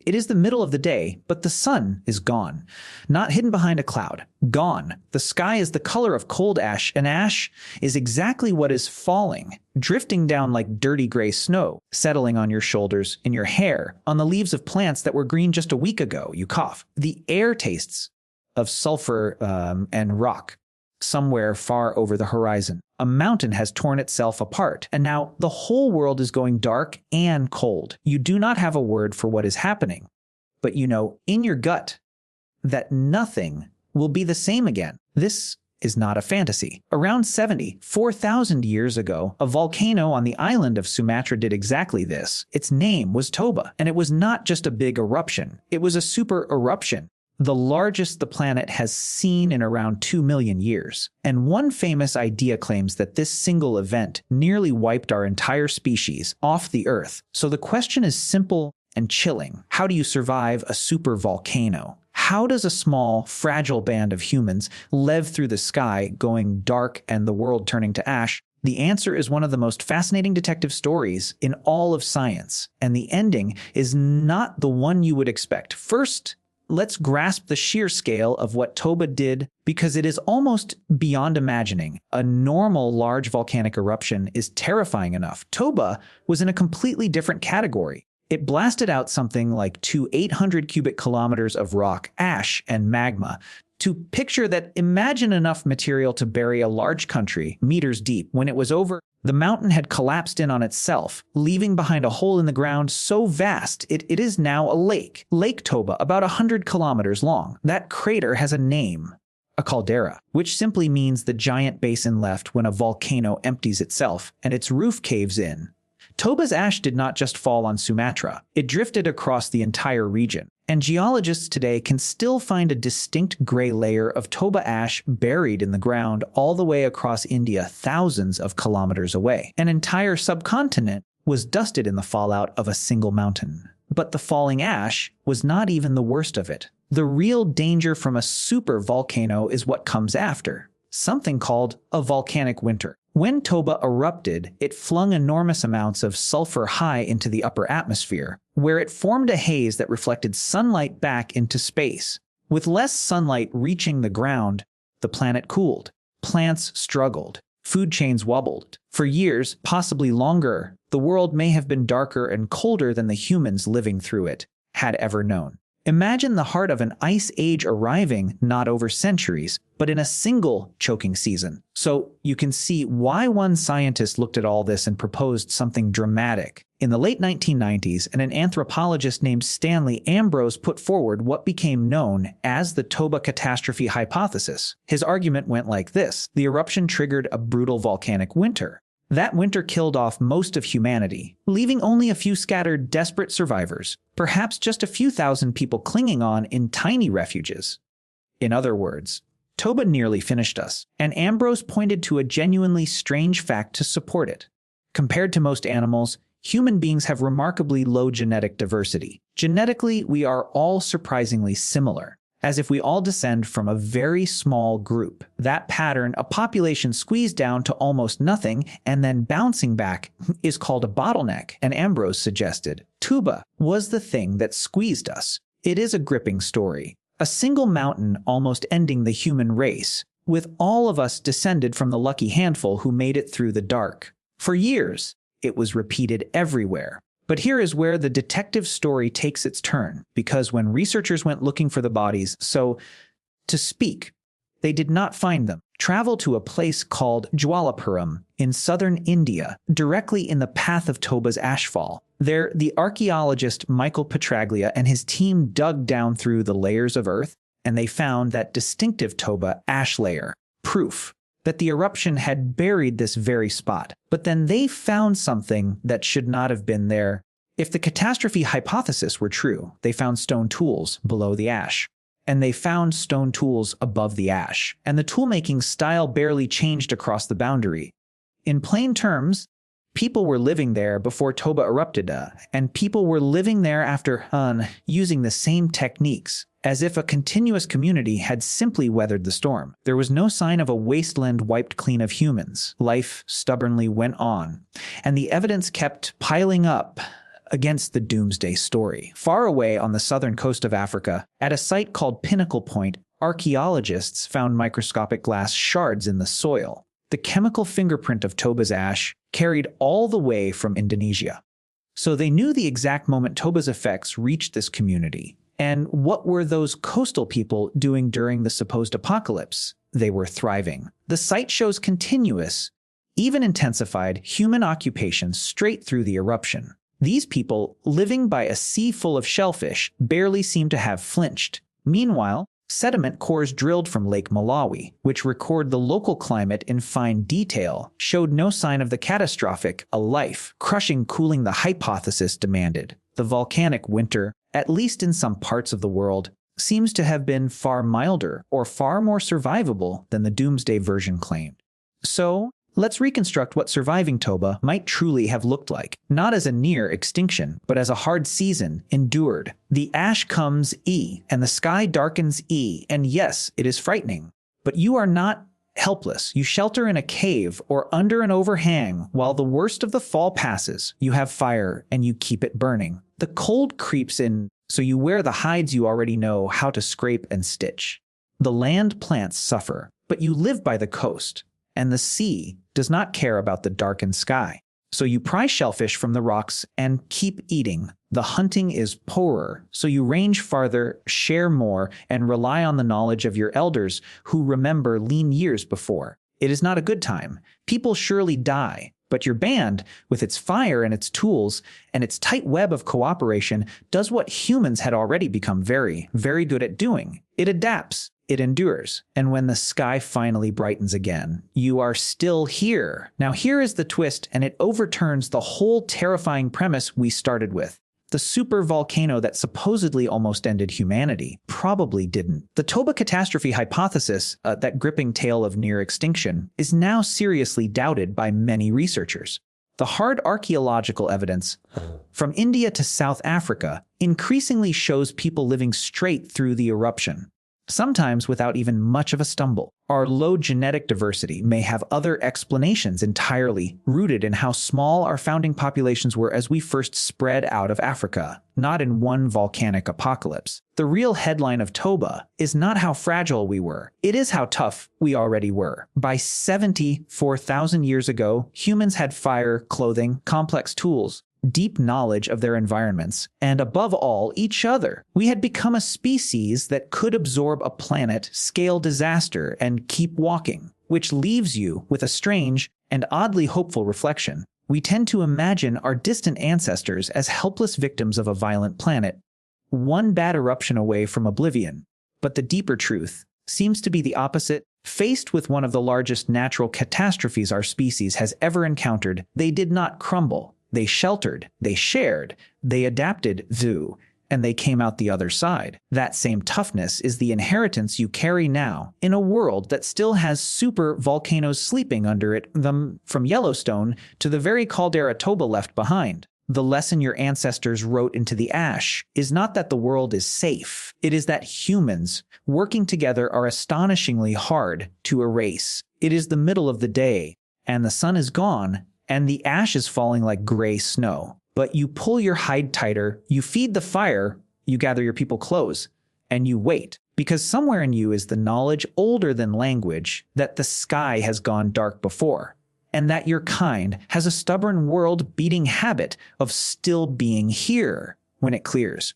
It is the middle of the day, but the sun is gone. Not hidden behind a cloud. Gone. The sky is the color of cold ash, and ash is exactly what is falling, drifting down like dirty gray snow, settling on your shoulders, in your hair, on the leaves of plants that were green just a week ago. You cough. The air tastes of sulfur and rock. Somewhere far over the horizon, a mountain has torn itself apart, and now the whole world is going dark and cold. You do not have a word for what is happening, but you know in your gut that nothing will be the same again. This is not a fantasy. Around 74,000 years ago, a volcano on the island of Sumatra did exactly this. Its name was Toba, and it was not just a big eruption. It was a super eruption, the largest the planet has seen in around 2 million years. And one famous idea claims that this single event nearly wiped our entire species off the Earth. So the question is simple and chilling. How do you survive a supervolcano? How does a small, fragile band of humans live through the sky going dark and the world turning to ash? The answer is one of the most fascinating detective stories in all of science, and the ending is not the one you would expect. First, let's grasp the sheer scale of what Toba did, because it is almost beyond imagining. A normal large volcanic eruption is terrifying enough. Toba was in a completely different category. It blasted out something like 800 cubic kilometers of rock, ash, and magma. To picture that, imagine enough material to bury a large country meters deep. When it was over, the mountain had collapsed in on itself, leaving behind a hole in the ground so vast it is now a lake. Lake Toba, about 100 kilometers long. That crater has a name, a caldera, which simply means the giant basin left when a volcano empties itself and its roof caves in. Toba's ash did not just fall on Sumatra. It drifted across the entire region, and geologists today can still find a distinct gray layer of Toba ash buried in the ground all the way across India, thousands of kilometers away. An entire subcontinent was dusted in the fallout of a single mountain. But the falling ash was not even the worst of it. The real danger from a supervolcano is what comes after, something called a volcanic winter. When Toba erupted, it flung enormous amounts of sulfur high into the upper atmosphere, where it formed a haze that reflected sunlight back into space. With less sunlight reaching the ground, the planet cooled. Plants struggled. Food chains wobbled. For years, possibly longer, the world may have been darker and colder than the humans living through it had ever known. Imagine the heart of an ice age arriving not over centuries, but in a single choking season. So you can see why one scientist looked at all this and proposed something dramatic. In the late 1990s, an anthropologist named Stanley Ambrose put forward what became known as the Toba catastrophe hypothesis. His argument went like this: the eruption triggered a brutal volcanic winter. That winter killed off most of humanity, leaving only a few scattered, desperate survivors, perhaps just a few thousand people clinging on in tiny refuges. In other words, Toba nearly finished us, and Ambrose pointed to a genuinely strange fact to support it. Compared to most animals, human beings have remarkably low genetic diversity. Genetically, we are all surprisingly similar, as if we all descend from a very small group. That pattern, a population squeezed down to almost nothing and then bouncing back, is called a bottleneck, and Ambrose suggested Toba was the thing that squeezed us. It is a gripping story. A single mountain almost ending the human race, with all of us descended from the lucky handful who made it through the dark. For years, it was repeated everywhere. But here is where the detective story takes its turn, because when researchers went looking for the bodies, so to speak, they did not find them. Travel to a place called Jwalapuram in southern India, directly in the path of Toba's ashfall. There, the archaeologist Michael Petraglia and his team dug down through the layers of earth, and they found that distinctive Toba ash layer, proof that the eruption had buried this very spot. But then they found something that should not have been there. If the catastrophe hypothesis were true, they found stone tools below the ash. And they found stone tools above the ash. And the toolmaking style barely changed across the boundary. In plain terms, people were living there before Toba erupted, and people were living there after using the same techniques, as if a continuous community had simply weathered the storm. There was no sign of a wasteland wiped clean of humans. Life stubbornly went on, and the evidence kept piling up. against the doomsday story. Far away on the southern coast of Africa, at a site called Pinnacle Point, archaeologists found microscopic glass shards in the soil. The chemical fingerprint of Toba's ash carried all the way from Indonesia. So they knew the exact moment Toba's effects reached this community. And what were those coastal people doing during the supposed apocalypse? They were thriving. The site shows continuous, even intensified, human occupation straight through the eruption. These people, living by a sea full of shellfish, barely seem to have flinched. Meanwhile, sediment cores drilled from Lake Malawi, which record the local climate in fine detail, showed no sign of the catastrophic, a life-crushing cooling the hypothesis demanded. The volcanic winter, at least in some parts of the world, seems to have been far milder or far more survivable than the doomsday version claimed. So, let's reconstruct what surviving Toba might truly have looked like, not as a near extinction, but as a hard season endured. The ash comes and the sky darkens and yes, it is frightening. But you are not helpless. You shelter in a cave or under an overhang while the worst of the fall passes. You have fire and you keep it burning. The cold creeps in, so you wear the hides you already know how to scrape and stitch. The land plants suffer, but you live by the coast, and the sea does not care about the darkened sky. So you pry shellfish from the rocks and keep eating. The hunting is poorer, so you range farther, share more, and rely on the knowledge of your elders who remember lean years before. It is not a good time. People surely die, but your band, with its fire and its tools and its tight web of cooperation, does what humans had already become very, very good at doing. It adapts. It endures, and when the sky finally brightens again, you are still here. Now here is the twist, and it overturns the whole terrifying premise we started with. The super-volcano that supposedly almost ended humanity probably didn't. The Toba catastrophe hypothesis, that gripping tale of near extinction, is now seriously doubted by many researchers. The hard archaeological evidence, from India to South Africa, increasingly shows people living straight through the eruption, sometimes without even much of a stumble. Our low genetic diversity may have other explanations entirely rooted in how small our founding populations were as we first spread out of Africa, not in one volcanic apocalypse. The real headline of Toba is not how fragile we were, it is how tough we already were. By 74,000 years ago, humans had fire, clothing, complex tools, deep knowledge of their environments, and above all, each other. We had become a species that could absorb a planet-scale disaster and keep walking, which leaves you with a strange and oddly hopeful reflection. We tend to imagine our distant ancestors as helpless victims of a violent planet, one bad eruption away from oblivion. But the deeper truth seems to be the opposite. Faced with one of the largest natural catastrophes our species has ever encountered, they did not crumble. They sheltered, they shared, they adapted, and they came out the other side. That same toughness is the inheritance you carry now in a world that still has super volcanoes sleeping under it, from Yellowstone to the very caldera Toba left behind. The lesson your ancestors wrote into the ash is not that the world is safe. It is that humans, working together, are astonishingly hard to erase. It is the middle of the day, and the sun is gone, and the ash is falling like gray snow. But you pull your hide tighter, you feed the fire, you gather your people close, and you wait. Because somewhere in you is the knowledge older than language that the sky has gone dark before, and that your kind has a stubborn world-beating habit of still being here when it clears.